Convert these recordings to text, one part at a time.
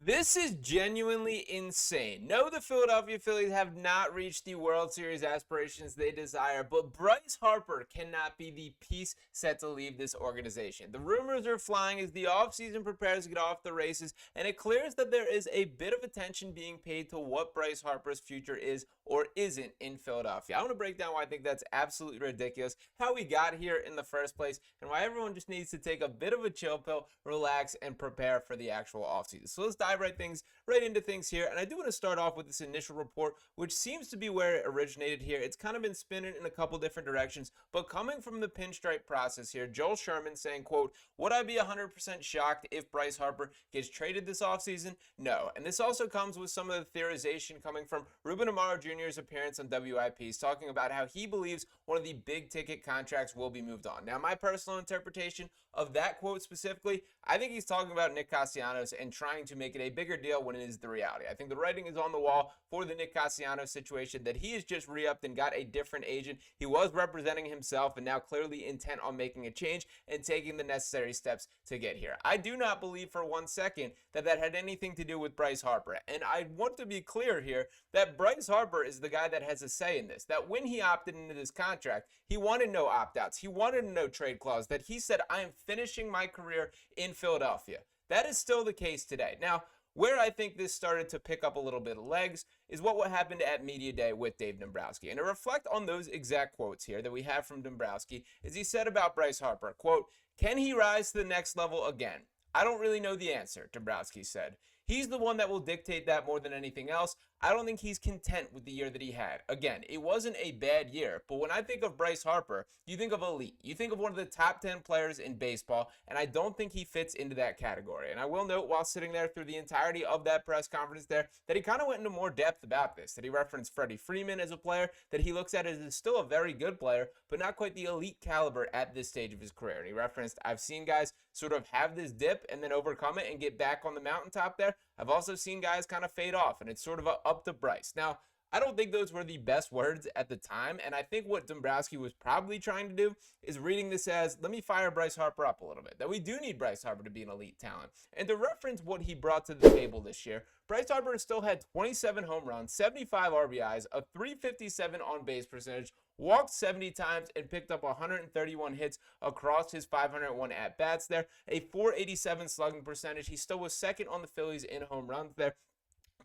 This is genuinely insane. No, the Philadelphia Phillies have not reached the World Series aspirations they desire, but Bryce Harper cannot be the piece set to leave this organization. The rumors are flying as the offseason prepares to get off the races, and it clears that there is a bit of attention being paid to what Bryce Harper's future is or isn't in Philadelphia. I want to break down why I think that's absolutely ridiculous, how we got here in the first place, and why everyone just needs to take a bit of a chill pill, relax, and prepare for the actual offseason. So let's dive right into things here. And I do want to start off with this initial report, which seems to be where it originated here. It's kind of been spinning in a couple different directions, but coming from the pinstripe process here, Joel Sherman saying, quote, "Would I be 100% shocked if Bryce Harper gets traded this offseason? No." And this also comes with some of the theorization coming from Ruben Amaro Jr.'s appearance on WIPs, talking about how he believes one of the big ticket contracts will be moved on. Now, my personal interpretation of that quote specifically, I think he's talking about Nick Castellanos and trying to make it a bigger deal when it is the reality. I think the writing is on the wall for the Nick Castellanos situation, that he has just re-upped and got a different agent. He was representing himself and now clearly intent on making a change and taking the necessary steps to get here. I do not believe for 1 second that that had anything to do with Bryce Harper. And I want to be clear here that Bryce Harper is the guy that has a say in this, that when he opted into this contract, he wanted no opt-outs. He wanted no trade clause, that he said, "I am finishing my career in Philadelphia." That is still the case today. Now, where I think this started to pick up a little bit of legs is what happened at Media Day with Dave Dombrowski. And to reflect on those exact quotes here that we have from Dombrowski, is he said about Bryce Harper, quote, "Can he rise to the next level again? I don't really know the answer," Dombrowski said. "He's the one that will dictate that more than anything else. I don't think he's content with the year that he had. Again, it wasn't a bad year, but when I think of Bryce Harper, you think of elite. You think of one of the top 10 players in baseball, and I don't think he fits into that category." And I will note, while sitting there through the entirety of that press conference there, that he kind of went into more depth about this, that he referenced Freddie Freeman as a player that he looks at as still a very good player, but not quite the elite caliber at this stage of his career. And he referenced, "I've seen guys sort of have this dip and then overcome it and get back on the mountaintop there. I've also seen guys kind of fade off, and it's sort of up to Bryce." Now, I don't think those were the best words at the time, and I think what Dombrowski was probably trying to do is reading this as, let me fire Bryce Harper up a little bit, that we do need Bryce Harper to be an elite talent. And to reference what he brought to the table this year, Bryce Harper still had 27 home runs, 75 RBIs, a .357 on-base percentage, walked 70 times, and picked up 131 hits across his 501 at-bats there, a .487 slugging percentage. He still was second on the Phillies in home runs there.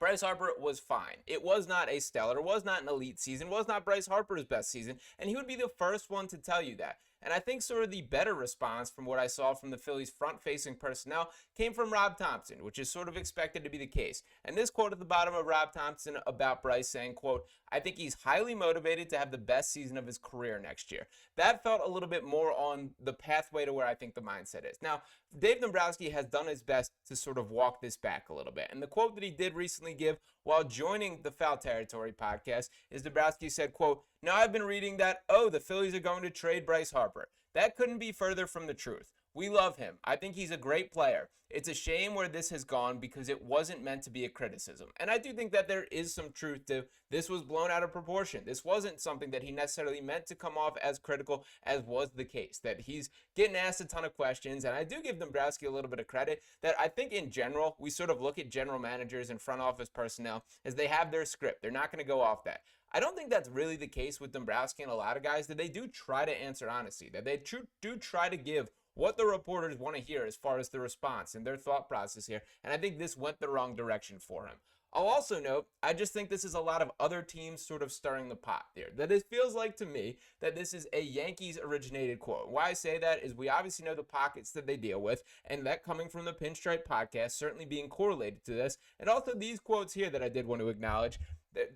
Bryce Harper was fine. It was not a stellar, was not an elite season, was not Bryce Harper's best season, and he would be the first one to tell you that. And I think sort of the better response from what I saw from the Phillies' front-facing personnel came from Rob Thomson, which is sort of expected to be the case. And this quote at the bottom of Rob Thomson about Bryce saying, quote, "I think he's highly motivated to have the best season of his career next year." That felt a little bit more on the pathway to where I think the mindset is. Now, Dave Dombrowski has done his best to sort of walk this back a little bit. And the quote that he did recently give while joining the Foul Territory podcast is Dombrowski said, quote, "Now I've been reading that, the Phillies are going to trade Bryce Harper. That couldn't be further from the truth. We love him. I think he's a great player. It's a shame where this has gone because it wasn't meant to be a criticism." And I do think that there is some truth to this was blown out of proportion. This wasn't something that he necessarily meant to come off as critical as was the case, that he's getting asked a ton of questions. And I do give Dombrowski a little bit of credit that I think in general, we sort of look at general managers and front office personnel as they have their script. They're not going to go off that. I don't think that's really the case with Dombrowski and a lot of guys, that they do try to answer honestly, that they do try to give what the reporters want to hear as far as the response and their thought process here. And I think this went the wrong direction for him. I'll also note, I just think this is a lot of other teams sort of stirring the pot there. That it feels like to me that this is a Yankees originated quote. Why I say that is we obviously know the pockets that they deal with, and that coming from the Pinstripe podcast certainly being correlated to this. And also these quotes here that I did want to acknowledge,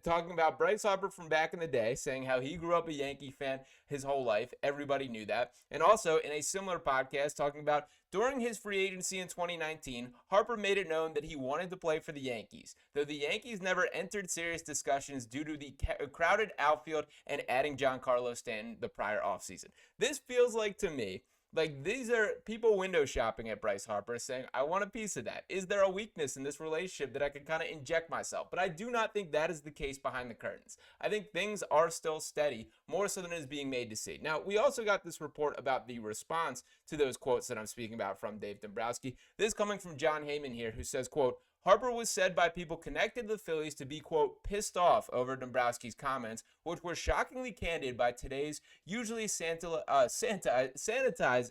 talking about Bryce Harper from back in the day, saying how he grew up a Yankee fan his whole life. Everybody knew that. And also in a similar podcast talking about during his free agency in 2019, Harper made it known that he wanted to play for the Yankees, though the Yankees never entered serious discussions due to the crowded outfield and adding Giancarlo Stanton the prior offseason. This feels like to me like these are people window shopping at Bryce Harper saying, I want a piece of that. Is there a weakness in this relationship that I can kind of inject myself? But I do not think that is the case behind the curtains. I think things are still steady, more so than is being made to see. Now, we also got this report about the response to those quotes that I'm speaking about from Dave Dombrowski. This coming from John Heyman here, who says, quote, Harper was said by people connected to the Phillies to be, quote, pissed off over Dombrowski's comments, which were shockingly candid by today's usually sanitized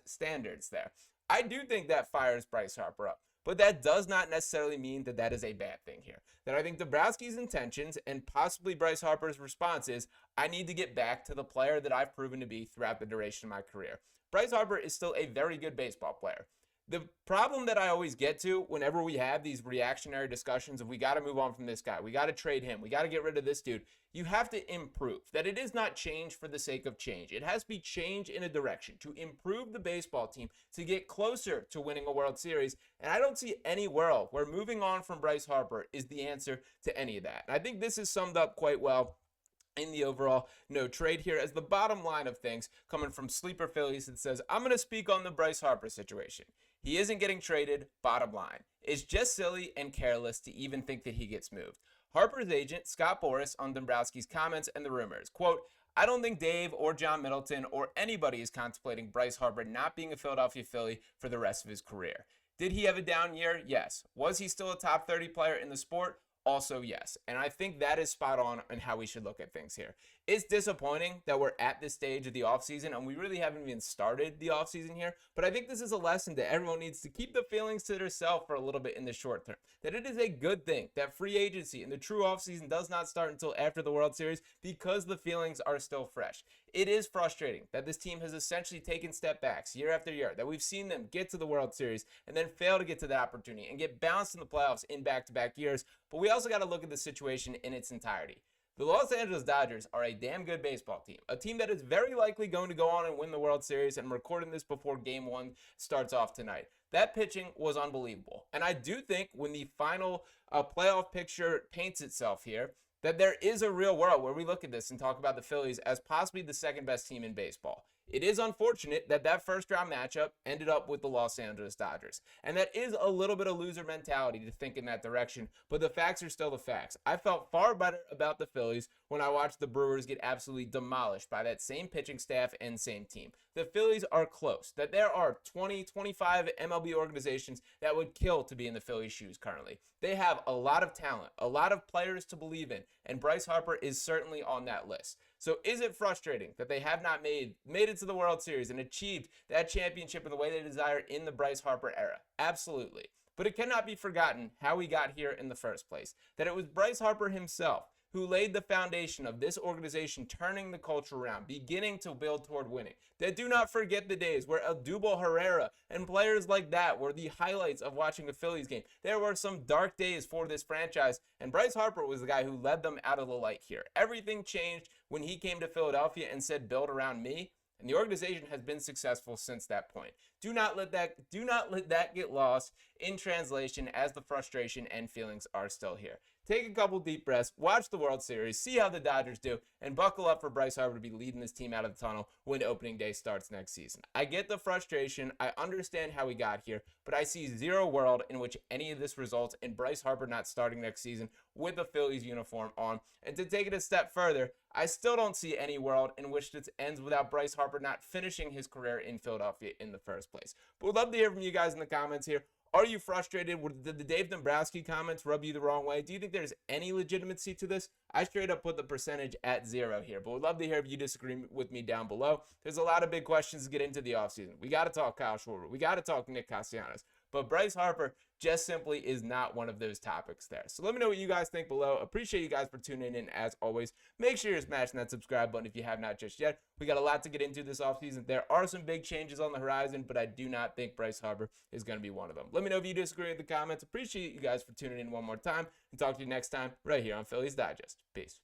standards there. I do think that fires Bryce Harper up. But that does not necessarily mean that that is a bad thing here. That I think Dombrowski's intentions and possibly Bryce Harper's response is, I need to get back to the player that I've proven to be throughout the duration of my career. Bryce Harper is still a very good baseball player. The problem that I always get to whenever we have these reactionary discussions of we got to move on from this guy, we got to trade him, we got to get rid of this dude, you have to improve. That it is not change for the sake of change. It has to be change in a direction to improve the baseball team to get closer to winning a World Series. And I don't see any world where moving on from Bryce Harper is the answer to any of that. And I think this is summed up quite well in the overall no trade here as the bottom line of things coming from Sleeper Phillies that says, I'm going to speak on the Bryce Harper situation. He isn't getting traded, bottom line. It's just silly and careless to even think that he gets moved. Harper's agent, Scott Boras, on Dombrowski's comments and the rumors, quote, I don't think Dave or John Middleton or anybody is contemplating Bryce Harper not being a Philadelphia Philly for the rest of his career. Did he have a down year? Yes. Was he still a top 30 player in the sport? Also, yes. And I think that is spot on how we should look at things here. It's disappointing that we're at this stage of the offseason and we really haven't even started the offseason here. But I think this is a lesson that everyone needs to keep the feelings to themselves for a little bit in the short term. That it is a good thing that free agency and the true offseason does not start until after the World Series because the feelings are still fresh. It is frustrating that this team has essentially taken step backs year after year, that we've seen them get to the World Series and then fail to get to that opportunity and get bounced in the playoffs in back-to-back years. But we also got to look at the situation in its entirety. The Los Angeles Dodgers are a damn good baseball team, a team that is very likely going to go on and win the World Series, and I'm recording this before Game 1 starts off tonight. That pitching was unbelievable, and I do think when the final playoff picture paints itself here, that there is a real world where we look at this and talk about the Phillies as possibly the second best team in baseball. It is unfortunate that that first round matchup ended up with the Los Angeles Dodgers. And that is a little bit of loser mentality to think in that direction, but the facts are still the facts. I felt far better about the Phillies when I watched the Brewers get absolutely demolished by that same pitching staff and same team. The Phillies are close, that there are 20, 25 MLB organizations that would kill to be in the Phillies' shoes currently. They have a lot of talent, a lot of players to believe in, and Bryce Harper is certainly on that list. So is it frustrating that they have not made it to the World Series and achieved that championship in the way they desire in the Bryce Harper era? Absolutely. But it cannot be forgotten how we got here in the first place. That it was Bryce Harper himself who laid the foundation of this organization turning the culture around, beginning to build toward winning. That do not forget the days where Odubel Herrera and players like that were the highlights of watching a Phillies game. There were some dark days for this franchise, and Bryce Harper was the guy who led them out of the light here. Everything changed when he came to Philadelphia and said, build around me. And the organization has been successful since that point. Do not let that get lost in translation as the frustration and feelings are still here. Take a couple deep breaths, watch the World Series, see how the Dodgers do, and buckle up for Bryce Harper to be leading this team out of the tunnel when opening day starts next season. I get the frustration, I understand how we got here, but I see zero world in which any of this results in Bryce Harper not starting next season with a Phillies uniform on. And to take it a step further, I still don't see any world in which this ends without Bryce Harper not finishing his career in Philadelphia in the first place. But we'd love to hear from you guys in the comments here. Are you frustrated? Did the Dave Dombrowski comments rub you the wrong way? Do you think there's any legitimacy to this? I straight up put the percentage at 0 here, but we'd love to hear if you disagree with me down below. There's a lot of big questions to get into the offseason. We got to talk Kyle Schwarber. We got to talk Nick Castellanos. But Bryce Harper just simply is not one of those topics there. So let me know what you guys think below. Appreciate you guys for tuning in as always. Make sure you're smashing that subscribe button if you have not just yet. We got a lot to get into this offseason. There are some big changes on the horizon, but I do not think Bryce Harper is going to be one of them. Let me know if you disagree in the comments. Appreciate you guys for tuning in one more time, and talk to you next time right here on Phillies Digest. Peace.